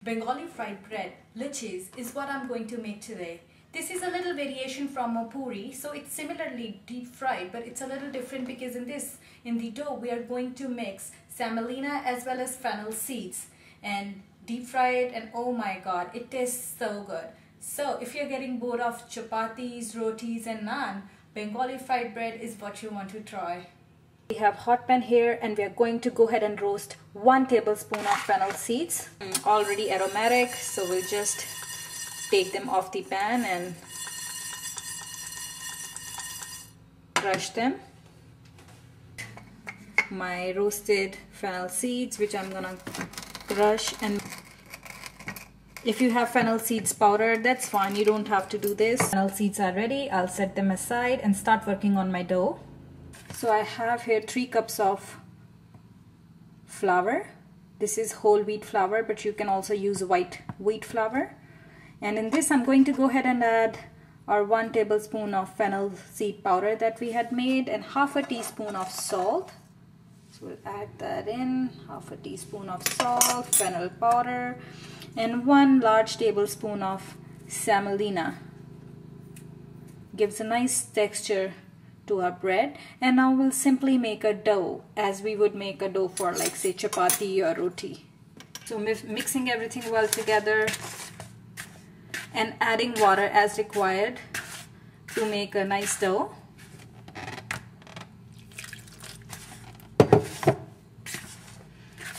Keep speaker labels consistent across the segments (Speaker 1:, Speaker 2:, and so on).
Speaker 1: Bengali fried bread, luchis, is what I'm going to make today. This is a little variation from a Poori, so it's similarly deep fried, but it's a little different because in the dough, we are going to mix semolina as well as fennel seeds and deep fry it, and oh my god, it tastes so good. So if you're getting bored of chapatis, rotis and naan, Bengali fried bread is what you want to try. We have hot pan here and we are going to go ahead and roast 1 tablespoon of fennel seeds. Already aromatic, so we'll just take them off the pan and crush them. My roasted fennel seeds, which I'm gonna crush, and if you have fennel seeds powdered, that's fine, you don't have to do this. Fennel seeds are ready. I'll set them aside and start working on my dough. So I have here 3 cups of flour. This is whole wheat flour, but you can also use white wheat flour. And in this I'm going to go ahead and add our 1 tablespoon of fennel seed powder that we had made and half a teaspoon of salt. So we'll add that in, half a teaspoon of salt, fennel powder, and 1 large tablespoon of semolina. Gives a nice texture to our bread. And now we'll simply make a dough as we would make a dough for, like, say, chapati or roti. So mixing everything well together and adding water as required to make a nice dough.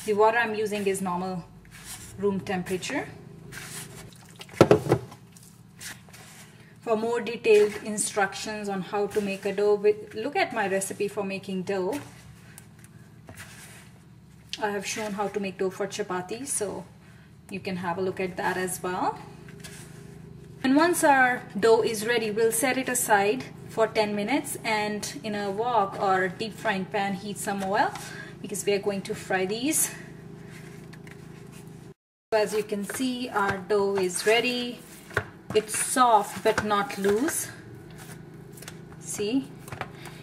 Speaker 1: The water I'm using is normal room temperature. For more detailed instructions on how to make a dough, look at my recipe for making dough. I have shown how to make dough for chapati, so you can have a look at that as well. And once our dough is ready, we'll set it aside for 10 minutes and in a wok or deep frying pan heat some oil because we are going to fry these. As you can see, our dough is ready. It's soft but not loose. See?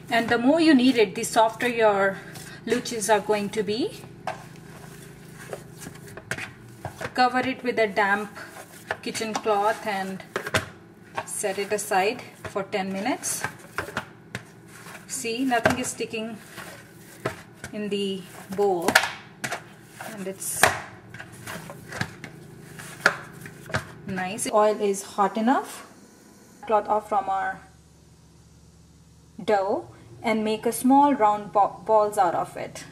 Speaker 1: And the more you knead it, the softer your luchis are going to be. Cover it with a damp kitchen cloth and set it aside for 10 minutes. See, nothing is sticking in the bowl and it's nice. Oil is hot enough. Cloth off from our dough and make a small round balls out of it.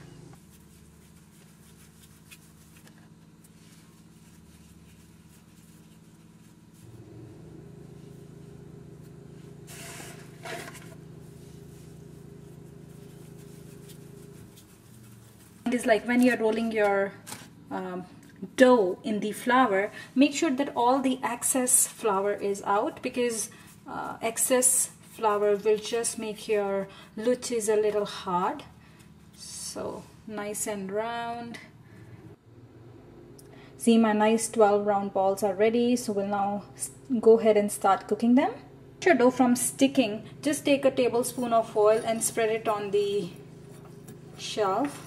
Speaker 1: It is like when you're rolling your dough in the flour, make sure that all the excess flour is out because excess flour will just make your luchis a little hard. So nice and round. See, my nice 12 round balls are ready, so we'll now go ahead and start cooking them. To your dough from sticking, just take a tablespoon of oil and spread it on the shelf.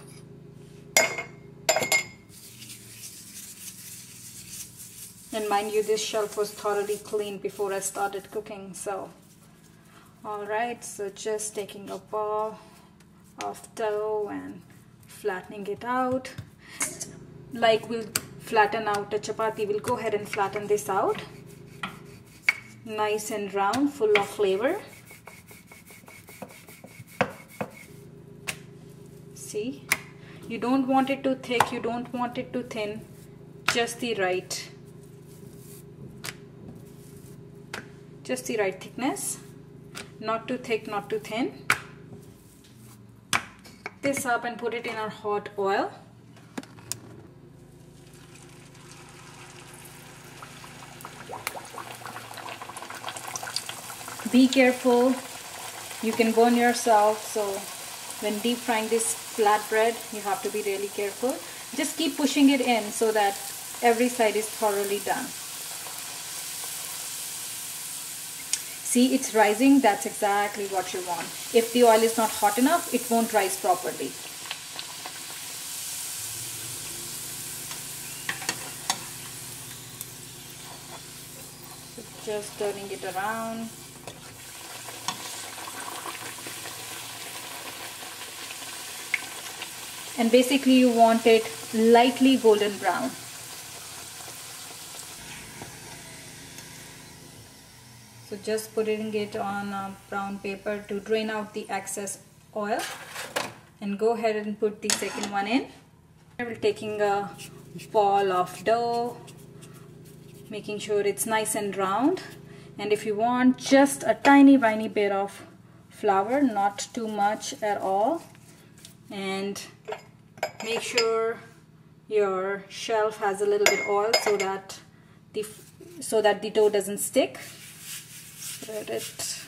Speaker 1: And mind you, this shelf was thoroughly cleaned before I started cooking. So, alright, so just taking a ball of dough and flattening it out. Like we'll flatten out a chapati, we'll go ahead and flatten this out. Nice and round, full of flavor. See? You don't want it too thick, you don't want it too thin, just the right thickness, not too thick, not too thin. This up and put it in our hot oil. Be careful, you can burn yourself, so when deep frying this flatbread, you have to be really careful. Just keep pushing it in so that every side is thoroughly done. See, it's rising. That's exactly what you want. If the oil is not hot enough, it won't rise properly. Just turning it around. And basically you want it lightly golden brown. So just putting it on a brown paper to drain out the excess oil, and go ahead and put the second one in. We're taking a ball of dough, making sure it's nice and round, and if you want, just a tiny bit of flour, not too much at all, and make sure your shelf has a little bit oil so that the dough doesn't stick. Spread it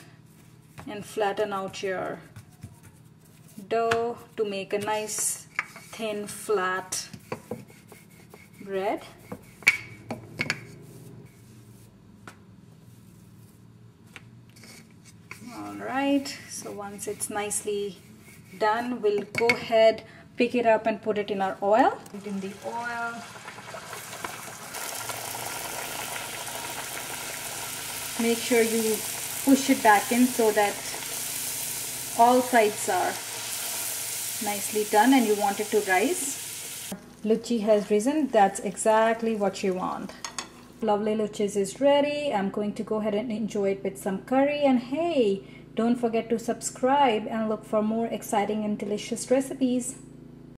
Speaker 1: and flatten out your dough to make a nice thin flat bread. Alright, so once it's nicely done, we'll go ahead, pick it up and put it in our oil. Put it in the oil. Make sure you push it back in so that all sides are nicely done and you want it to rise. Luchi has risen. That's exactly what you want. Lovely luchis is ready. I'm going to go ahead and enjoy it with some curry. And hey, don't forget to subscribe and look for more exciting and delicious recipes.